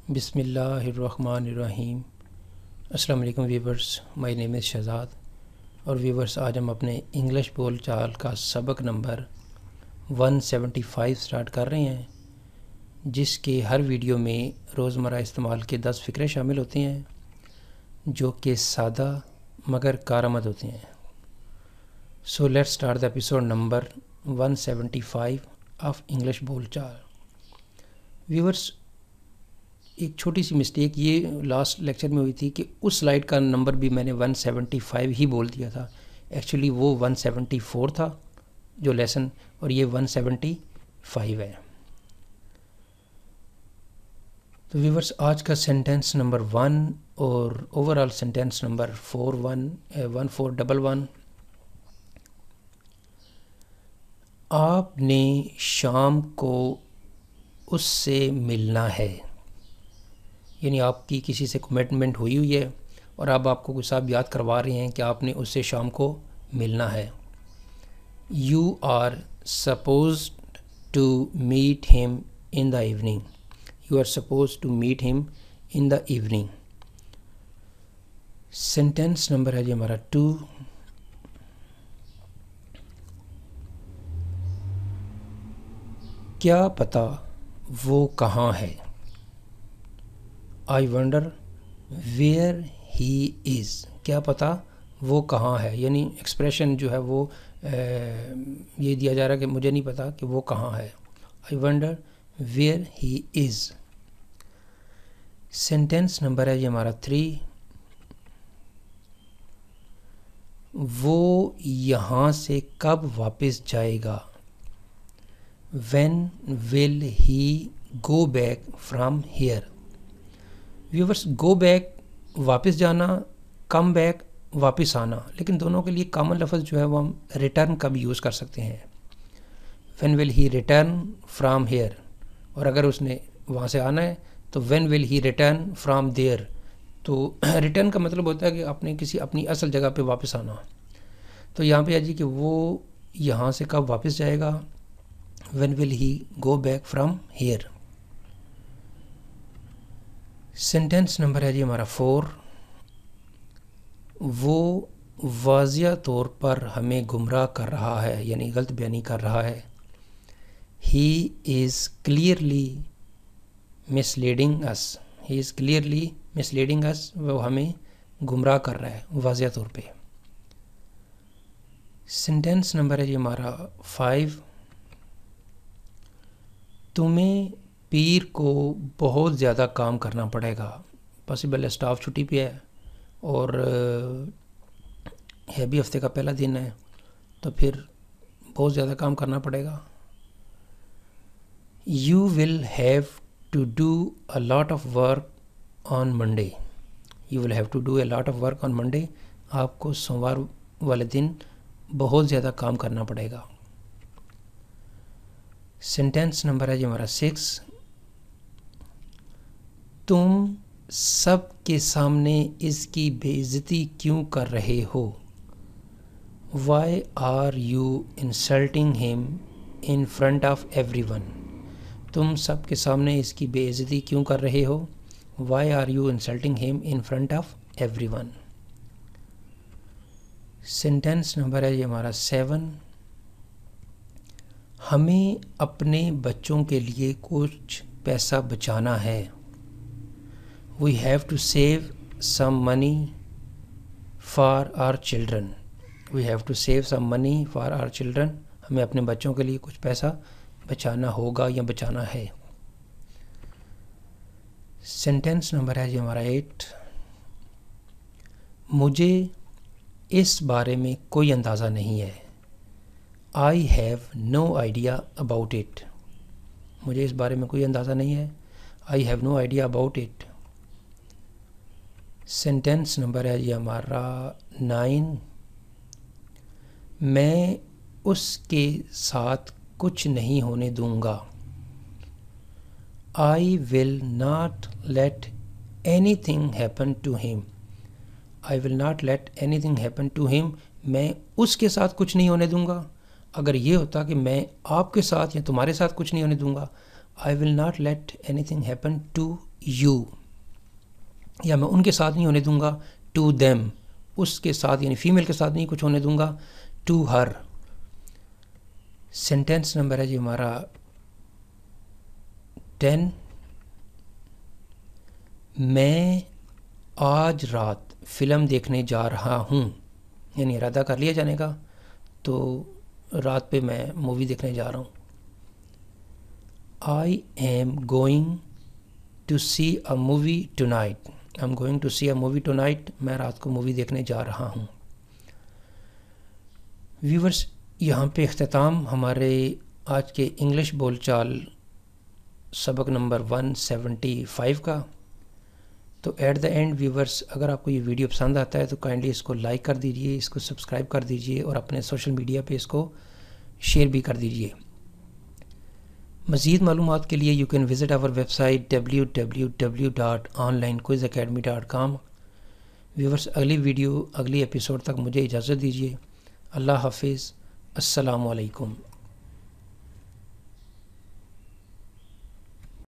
बिस्मिल्लाहिर्रहमानिर्रहीम। अस्सलाम वालेकुम viewers, my name is Shahzad. और व्यूवर्स, आज हम अपने इंग्लिश बोल चाल का सबक नंबर 175 स्टार्ट कर रहे हैं, जिसके हर वीडियो में रोज़मर्रा इस्तेमाल के 10 फ़िक्रे शामिल होते हैं जो कि सादा मगर कारआमद होते हैं। So let's start the episode number 175 of English बोल चाल। व्यूवर्स, एक छोटी सी मिस्टेक ये लास्ट लेक्चर में हुई थी कि उस स्लाइड का नंबर भी मैंने 175 ही बोल दिया था। एक्चुअली वो 174 था जो लेसन, और ये 175 है। तो व्यूवर्स, आज का सेंटेंस नंबर 1 और ओवरऑल सेंटेंस नंबर 1411। आपने शाम को उससे मिलना है, यानी आपकी किसी से कमिटमेंट हुई है और अब आपको कोई साहब याद करवा रहे हैं कि आपने उससे शाम को मिलना है। You are suppose to meet him in the evening. You are suppose to meet him in the evening. Sentence number है जी हमारा 2। क्या पता वो कहाँ है। I wonder where he is. क्या पता वो कहाँ है, यानी एक्सप्रेशन जो है वो ये दिया जा रहा है कि मुझे नहीं पता कि वो कहाँ है। I wonder where he is. Sentence number है ये हमारा 3। वो यहाँ से कब वापस जाएगा। When will he go back from here. Viewers, go back वापस जाना, कम बैक वापस आना, लेकिन दोनों के लिए कॉमन लफ्ज़ जो है वो हम रिटर्न का भी यूज़ कर सकते हैं। When will he return from here, और अगर उसने वहाँ से आना है तो when will he return from there. तो रिटर्न का मतलब होता है कि आपने किसी अपनी असल जगह पे वापस आना। तो यहाँ पे है जी कि वो यहाँ से कब वापस जाएगा। When will he go back from here. Sentence number है जी हमारा 4। वो वाज़िया तौर पर हमें गुमराह कर रहा है, यानी गलत बयानी कर रहा है। He is clearly misleading us. He is clearly misleading us. वो हमें गुमराह कर रहा है वाज़िया तौर पे। सेंटेंस नंबर है जी हमारा 5। तुम्हें पीर को बहुत ज़्यादा काम करना पड़ेगा। पॉसिबल है स्टाफ छुट्टी पे है और है भी हफ्ते का पहला दिन है, तो फिर बहुत ज़्यादा काम करना पड़ेगा। You will have to do a lot of work on Monday. You will have to do a lot of work on Monday. आपको सोमवार वाले दिन बहुत ज़्यादा काम करना पड़ेगा। सेंटेंस नंबर है जी हमारा 6। तुम सब के सामने इसकी बेइज्जती क्यों कर रहे हो। Why are you insulting him in front of everyone. तुम सब के सामने इसकी बेइज्जती क्यों कर रहे हो। Why are you insulting him in front of everyone. Sentence number है ये हमारा 7। हमें अपने बच्चों के लिए कुछ पैसा बचाना है। We have to save some money for our children. We have to save some money for our children. हमें अपने बच्चों के लिए कुछ पैसा बचाना होगा या बचाना है। सेंटेंस नंबर है जी हमारा 8। मुझे इस बारे में कोई अंदाज़ा नहीं है। I have no idea about it. मुझे इस बारे में कोई अंदाज़ा नहीं है। I have no idea about it. Sentence number है जी हमारा 9। मैं उसके साथ कुछ नहीं होने दूंगा। I will not let anything happen to him. I will not let anything happen to him. मैं उसके साथ कुछ नहीं होने दूंगा। अगर ये होता कि मैं आपके साथ या तुम्हारे साथ कुछ नहीं होने दूंगा, I will not let anything happen to you, या मैं उनके साथ नहीं होने दूंगा, टू देम, उसके साथ यानी फीमेल के साथ नहीं कुछ होने दूंगा, टू हर। सेंटेंस नंबर है जी हमारा 10। मैं आज रात फ़िल्म देखने जा रहा हूँ, यानी इरादा कर लिया जाने का, तो रात पे मैं मूवी देखने जा रहा हूँ। I am going to see a movie tonight, I am going to see a movie tonight, मैं रात को मूवी देखने जा रहा हूँ। व्यूवर्स, यहाँ पे इख्तिताम हमारे आज के इंग्लिश बोलचाल सबक नंबर 175 का। तो एट द एंड व्यूवर्स, अगर आपको ये वीडियो पसंद आता है तो काइंडली इसको लाइक कर दीजिए, इसको सब्सक्राइब कर दीजिए और अपने सोशल मीडिया पे इसको शेयर भी कर दीजिए। मज़ीद मालूमात के लिए you can visit our website www.onlinequizacademy.com। Viewers, अगली वीडियो अगली एपिसोड तक मुझे इजाज़त दीजिए। अल्लाह हाफिज़, अस्सलामु अलैकुम।